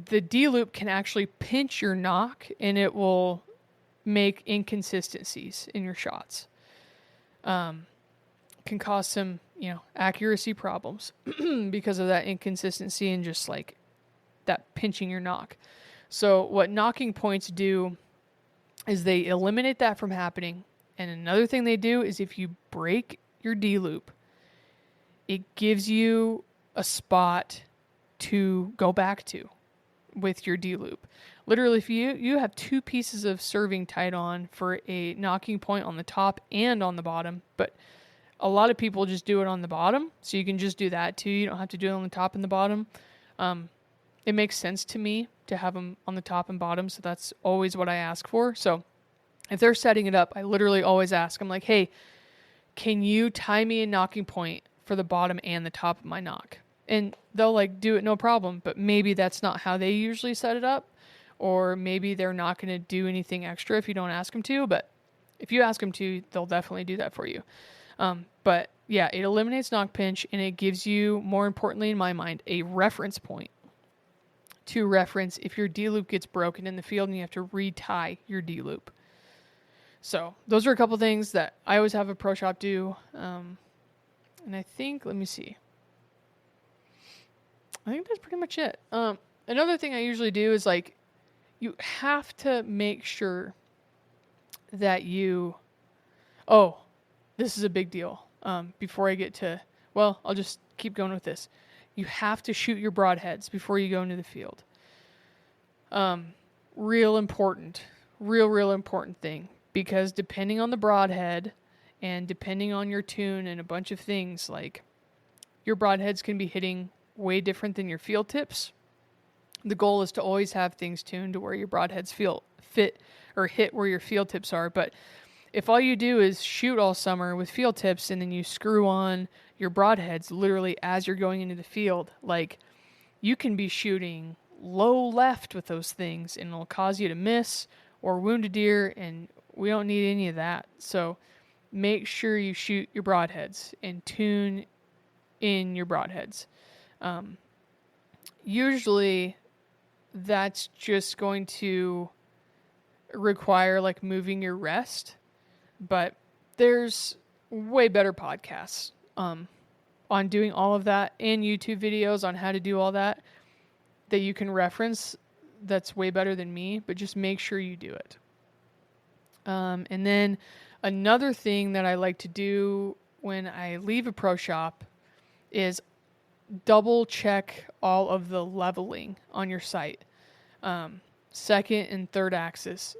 the D-loop can actually pinch your knock and it will make inconsistencies in your shots. Can cause some, accuracy problems because of that inconsistency and just like that pinching your knock. So what knocking points do is they eliminate that from happening. And another thing they do is if you break your D-loop, it gives you a spot to go back to with your D-loop. Literally, if you have 2 pieces of serving tight on for a nocking point on the top and on the bottom, but a lot of people just do it on the bottom, so you can just do that too. You don't have to do it on the top and the bottom. It makes sense to me to have them on the top and bottom, so that's always what I ask for. So if they're setting it up, I literally always ask. I'm like, hey, can you tie me a nocking point for the bottom and the top of my knock? And they'll like do it no problem, but maybe that's not how they usually set it up, or maybe they're not going to do anything extra if you don't ask them to, but if you ask them to, they'll definitely do that for you. But yeah, it eliminates knock pinch, and it gives you, more importantly in my mind, a reference point to reference if your D-loop gets broken in the field and you have to retie your D-loop. So those are a couple things that I always have a pro shop do. And I think, let me see. I think that's pretty much it. Another thing I usually do is like, you have to make sure that this is a big deal. Before I get to, I'll just keep going with this. You have to shoot your broadheads before you go into the field. Real important thing, because depending on the broadhead and depending on your tune and a bunch of things, like your broadheads can be hitting way different than your field tips. The goal is to always have things tuned to where your broadheads fit or hit where your field tips are. But if all you do is shoot all summer with field tips and then you screw on your broadheads literally as you're going into the field, like you can be shooting low left with those things and it'll cause you to miss or wound a deer, and we don't need any of that. So make sure you shoot your broadheads and tune in your broadheads. Usually that's just going to require like moving your rest, but there's way better podcasts on doing all of that, and YouTube videos on how to do all that you can reference. That's way better than me, but just make sure you do it. And then another thing that I like to do when I leave a pro shop is double check all of the leveling on your sight. Second and third axis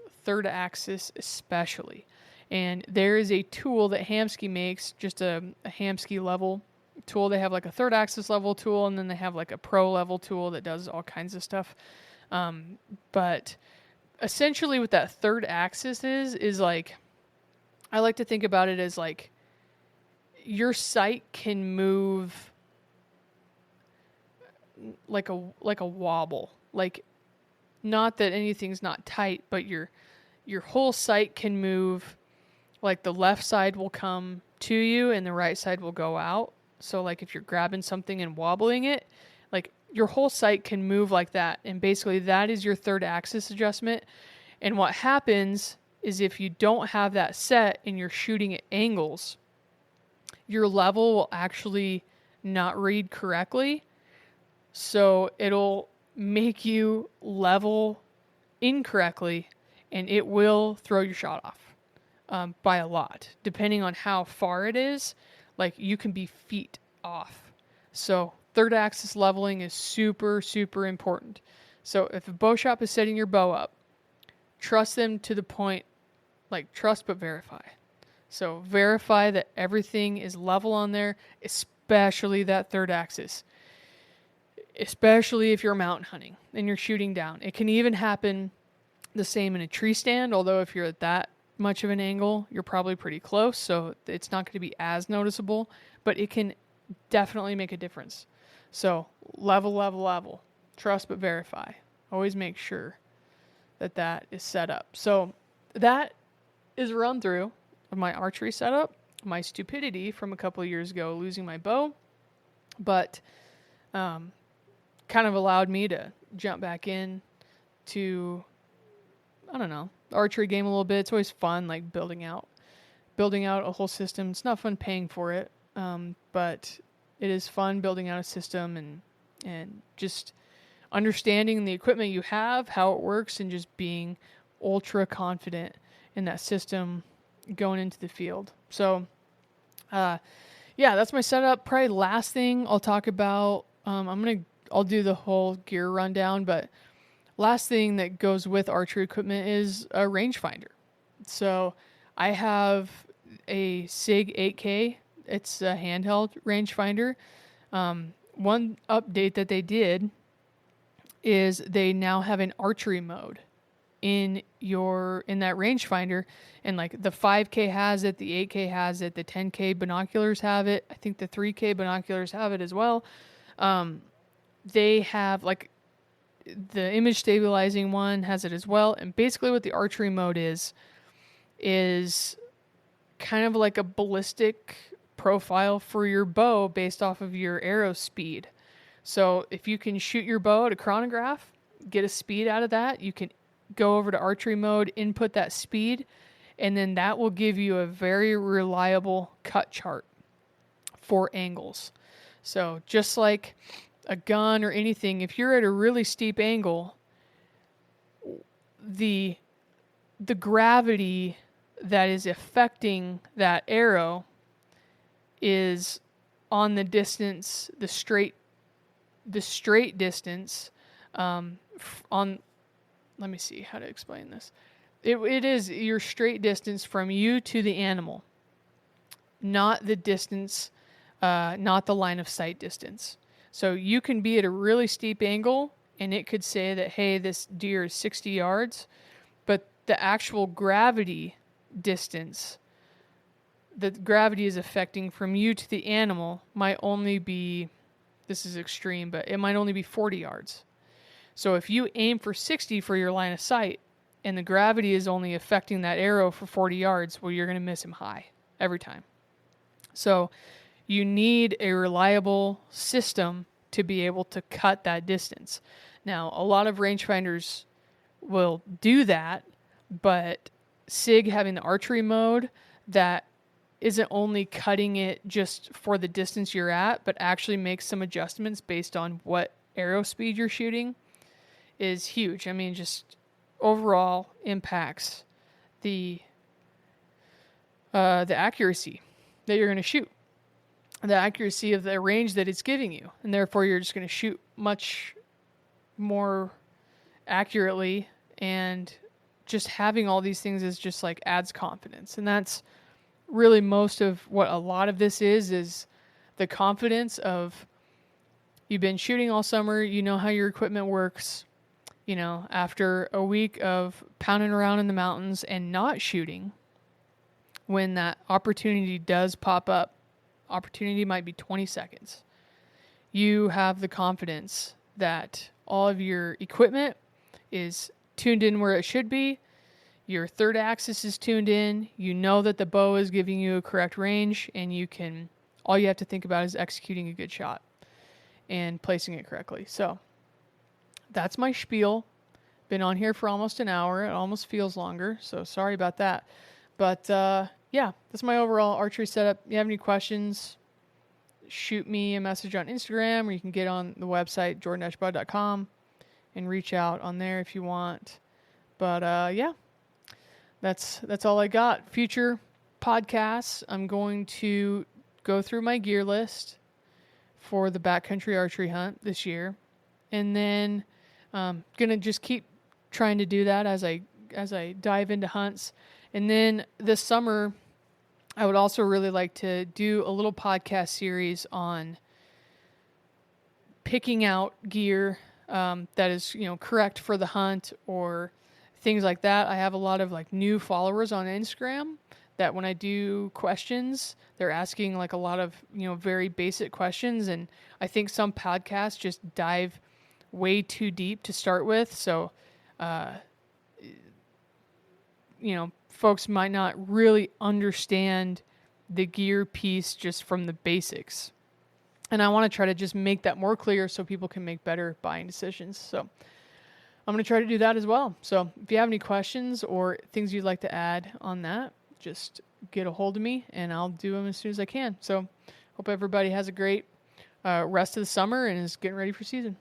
especially. And there is a tool that Hamskea makes, just a Hamskea level tool. They have like a third axis level tool, and then they have like a pro level tool that does all kinds of stuff. But essentially what that third axis is like, I like to think about it as like your sight can move like a wobble. Like, not that anything's not tight, but your whole sight can move. Like the left side will come to you and the right side will go out. So like if you're grabbing something and wobbling it, like your whole sight can move like that. And basically that is your third axis adjustment. And what happens is if you don't have that set and you're shooting at angles, your level will actually not read correctly. So it'll make you level incorrectly and it will throw your shot off by a lot, depending on how far it is. Like you can be feet off. So third axis leveling is super, super important. So if a bow shop is setting your bow up, trust them to the point, like trust but verify. So verify that everything is level on there, especially that third axis. Especially if you're mountain hunting and you're shooting down. It can even happen the same in a tree stand, although if you're at that much of an angle, you're probably pretty close, so it's not going to be as noticeable, but it can definitely make a difference. So level. Trust but verify. Always make sure that is set up. So that is a run through of my archery setup, my stupidity from a couple of years ago, losing my bow, but kind of allowed me to jump back in to, I don't know, the archery game a little bit. It's always fun, like building out a whole system. It's not fun paying for it, but it is fun building out a system and just understanding the equipment you have, how it works, and just being ultra confident in that system going into the field. So, yeah, that's my setup. Probably last thing I'll talk about, I'll do the whole gear rundown, but last thing that goes with archery equipment is a rangefinder. So I have a Sig 8K. It's a handheld rangefinder. One update that they did is they now have an archery mode in that rangefinder, and like the 5K has it, the 8K has it, the 10K binoculars have it. I think the 3K binoculars have it as well. They have like the image stabilizing one has it as well. And basically what the archery mode is kind of like a ballistic profile for your bow based off of your arrow speed. So if you can shoot your bow at a chronograph, get a speed out of that, you can go over to archery mode, input that speed, and then that will give you a very reliable cut chart for angles. So just like a gun or anything, if you're at a really steep angle, the gravity that is affecting that arrow is on the distance, the straight distance, let me see how to explain this. It is your straight distance from you to the animal, not the distance, not the line of sight distance. So you can be at a really steep angle and it could say that, hey, this deer is 60 yards, but the actual gravity distance that gravity is affecting from you to the animal might only be, this is extreme, but it might only be 40 yards. So if you aim for 60 for your line of sight and the gravity is only affecting that arrow for 40 yards, well, you're going to miss him high every time. So you need a reliable system to be able to cut that distance. Now, a lot of rangefinders will do that, but Sig having the archery mode that isn't only cutting it just for the distance you're at, but actually makes some adjustments based on what arrow speed you're shooting is huge. I mean, just overall impacts the accuracy that you're going to shoot, the accuracy of the range that it's giving you, and therefore you're just going to shoot much more accurately. And just having all these things is just like adds confidence, and that's really most of what a lot of this is the confidence of you've been shooting all summer, you know how your equipment works. You know, after a week of pounding around in the mountains and not shooting, when that opportunity does pop up, opportunity might be 20 seconds. You have the confidence that all of your equipment is tuned in where it should be. Your third axis is tuned in. You know that the bow is giving you a correct range, and all you have to think about is executing a good shot and placing it correctly. So that's my spiel. Been on here for almost an hour. It almost feels longer, so sorry about that. But yeah, that's my overall archery setup. If you have any questions, shoot me a message on Instagram, or you can get on the website, jordan-bud.com, and reach out on there if you want. But yeah, that's all I got. Future podcasts, I'm going to go through my gear list for the backcountry archery hunt this year, and then gonna just keep trying to do that as I dive into hunts. And then this summer, I would also really like to do a little podcast series on picking out gear that is, correct for the hunt or things like that. I have a lot of like new followers on Instagram that when I do questions, they're asking like a lot of, very basic questions. And I think some podcasts just dive way too deep to start with. So, folks might not really understand the gear piece just from the basics. And I want to try to just make that more clear so people can make better buying decisions. So I'm going to try to do that as well. So if you have any questions or things you'd like to add on that, just get a hold of me and I'll do them as soon as I can. So hope everybody has a great rest of the summer and is getting ready for season.